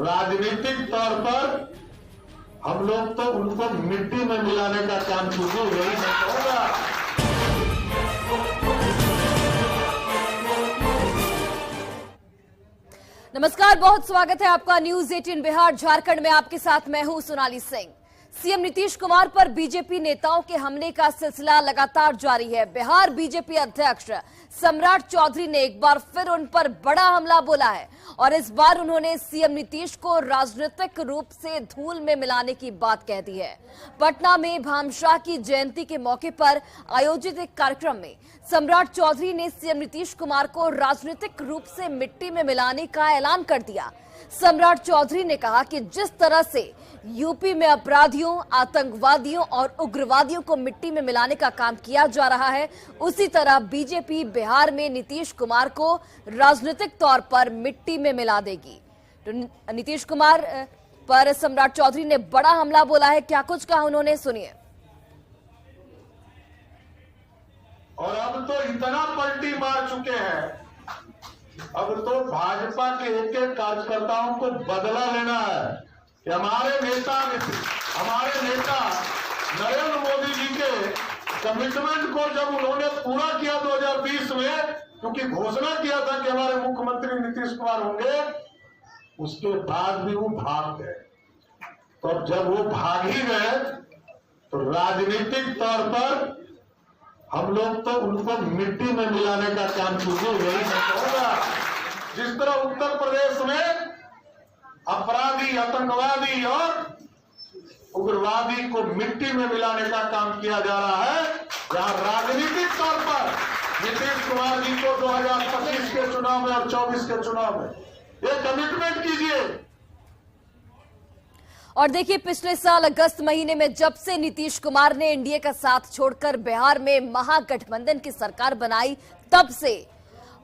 राजनीतिक तौर पर हम लोग तो उनको मिट्टी में मिलाने का काम कीजिए, यही मैं कहूंगा। नमस्कार, बहुत स्वागत है आपका न्यूज 18 बिहार झारखंड में। आपके साथ मैं हूं सोनाली सिंह। सीएम नीतीश कुमार पर बीजेपी नेताओं के हमले का सिलसिला लगातार जारी है। बिहार बीजेपी अध्यक्ष सम्राट चौधरी ने एक बार फिर उन पर बड़ा हमला बोला है और इस बार उन्होंने सीएम नीतीश को राजनीतिक रूप से धूल में मिलाने की बात कह दी है। पटना में भामशाह की जयंती के मौके पर आयोजित एक कार्यक्रम में सम्राट चौधरी ने सीएम नीतीश कुमार को राजनीतिक रूप से मिट्टी में मिलाने का ऐलान कर दिया। सम्राट चौधरी ने कहा कि जिस तरह से यूपी में अपराधियों, आतंकवादियों और उग्रवादियों को मिट्टी में मिलाने का काम किया जा रहा है, उसी तरह बीजेपी बिहार में नीतीश कुमार को राजनीतिक तौर पर मिट्टी में मिला देगी। तो नीतीश कुमार पर सम्राट चौधरी ने बड़ा हमला बोला है। क्या कुछ कहा उन्होंने, सुनिए। और अब तो इतना पलटी मार चुके हैं, अब तो भाजपा के एक एक कार्यकर्ताओं को बदला लेना है कि हमारे नेता नरेंद्र मोदी जी के कमिटमेंट को जब उन्होंने पूरा किया 2020 में, क्योंकि घोषणा किया था कि हमारे मुख्यमंत्री नीतीश कुमार होंगे, उसके बाद भी वो भाग गए। तो अब जब वो भाग ही गए तो राजनीतिक तौर पर हम लोग तो उनको मिट्टी में मिलाने का काम कीजिए, यही मैं कहूंगा। जिस तरह उत्तर प्रदेश में अपराधी, आतंकवादी और उग्रवादी को मिट्टी में मिलाने का काम किया जा रहा है, जहां राजनीतिक तौर पर नीतीश कुमार जी को 2025 के चुनाव में और 24 के चुनाव में ये कमिटमेंट कीजिए। और देखिए, पिछले साल अगस्त महीने में जब से नीतीश कुमार ने एनडीए का साथ छोड़कर बिहार में महागठबंधन की सरकार बनाई, तब से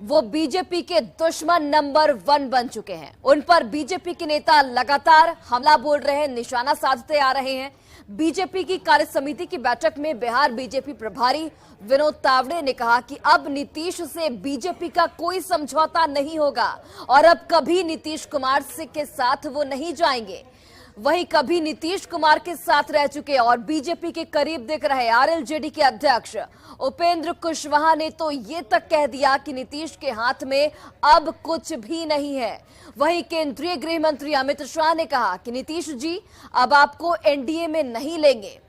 वो बीजेपी के दुश्मन नंबर 1 बन चुके हैं। उन पर बीजेपी के नेता लगातार हमला बोल रहे हैं, निशाना साधते आ रहे हैं। बीजेपी की कार्य समिति की बैठक में बिहार बीजेपी प्रभारी विनोद तावड़े ने कहा कि अब नीतीश से बीजेपी का कोई समझौता नहीं होगा और अब कभी नीतीश कुमार के साथ वो नहीं जाएंगे। वहीं कभी नीतीश कुमार के साथ रह चुके और बीजेपी के करीब दिख रहे आरएलजेडी के अध्यक्ष उपेंद्र कुशवाहा ने तो ये तक कह दिया कि नीतीश के हाथ में अब कुछ भी नहीं है। वहीं केंद्रीय गृह मंत्री अमित शाह ने कहा कि नीतीश जी अब आपको एनडीए में नहीं लेंगे।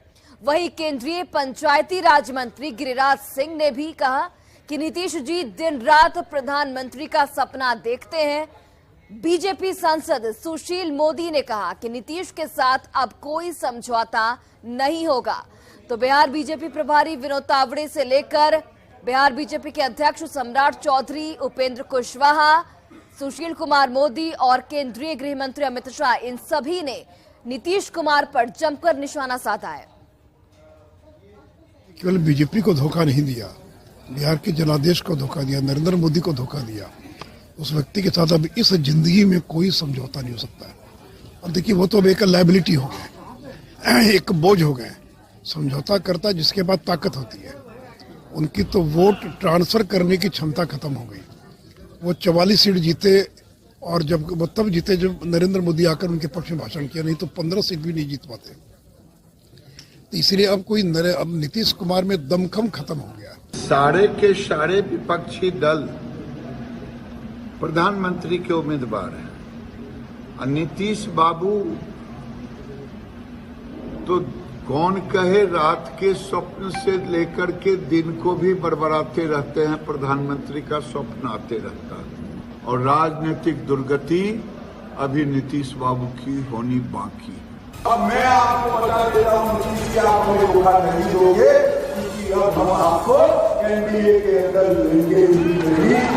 वहीं केंद्रीय पंचायती राज मंत्री गिरिराज सिंह ने भी कहा कि नीतीश जी दिन रात प्रधानमंत्री का सपना देखते हैं। बीजेपी सांसद सुशील मोदी ने कहा कि नीतीश के साथ अब कोई समझौता नहीं होगा। तो बिहार बीजेपी प्रभारी विनोद तावड़े से लेकर बिहार बीजेपी के अध्यक्ष सम्राट चौधरी, उपेंद्र कुशवाहा, सुशील कुमार मोदी और केंद्रीय गृह मंत्री अमित शाह, इन सभी ने नीतीश कुमार पर जमकर निशाना साधा है। केवल बीजेपी को धोखा नहीं दिया, बिहार के जनादेश को धोखा दिया, नरेंद्र मोदी को धोखा दिया। उस व्यक्ति के साथ अब इस जिंदगी में कोई समझौता नहीं हो सकता है। और देखिए, वो तो अब एक लायबिलिटी हो गए, एक बोझ हो गए। समझौता करता जिसके बाद ताकत होती है, उनकी तो वोट ट्रांसफर करने की क्षमता खत्म हो गई। वो 44 सीट जीते और जब वो तब जीते जब नरेंद्र मोदी आकर उनके पक्ष में भाषण किया, नहीं तो 15 सीट भी नहीं जीत पाते। तो इसलिए अब नीतीश कुमार में दमखम खत्म हो गया। सारे के सारे विपक्षी दल प्रधानमंत्री के उम्मीदवार हैं और नीतीश बाबू तो कौन कहे रात के स्वप्न से लेकर के दिन को भी बरबराते रहते हैं। प्रधानमंत्री का स्वप्न आते रहता है और राजनीतिक दुर्गति अभी नीतीश बाबू की होनी बाकी। अब मैं आपको बता देता हूं, नीतीश जी आप हमें धोखा नहीं दोगे, क्योंकि अब हम आपको एनडीए के अंदर लेंगे नहीं।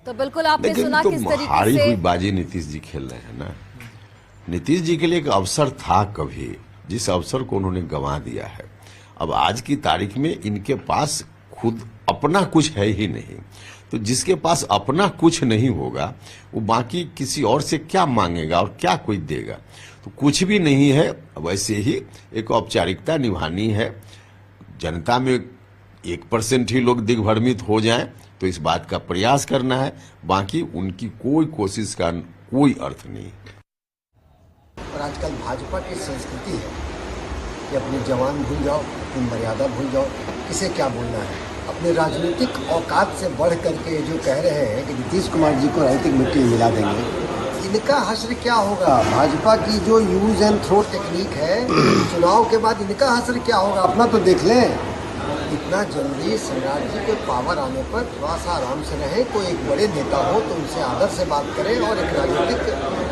तो बिल्कुल आपने सुना तो किस तरीके हारी से हुई बाजी नीतीश जी खेल रहे हैं ना। नीतीश जी के लिए एक अवसर था कभी, जिस अवसर को उन्होंने गंवा दिया है। अब आज की तारीख में इनके पास खुद अपना कुछ है ही नहीं, तो जिसके पास अपना कुछ नहीं होगा वो बाकी किसी और से क्या मांगेगा और क्या कोई देगा। तो कुछ भी नहीं है, वैसे ही एक औपचारिकता निभानी है। जनता में 1% ही लोग दिग्भ्रमित हो जाएं तो इस बात का प्रयास करना है, बाकी उनकी कोई कोशिश का कोई अर्थ नहीं। और आजकल भाजपा की संस्कृति है कि अपने जवान भूल जाओ, अपनी मर्यादा भूल जाओ, किसे क्या बोलना है। अपने राजनीतिक औकात से बढ़ करके जो कह रहे हैं कि नीतीश कुमार जी को राजनीतिक मिट्टी में मिला देंगे, इनका हश्र क्या होगा। भाजपा की जो यूज एंड थ्रो टेक्निक है, चुनाव के बाद इनका हश्र क्या होगा, अपना तो देख लें। इतना जल्दी सम्राट जी के पावर आने पर थोड़ा सा आराम से रहें। कोई एक बड़े नेता हो तो उनसे आदर से बात करें और एक राजनीतिक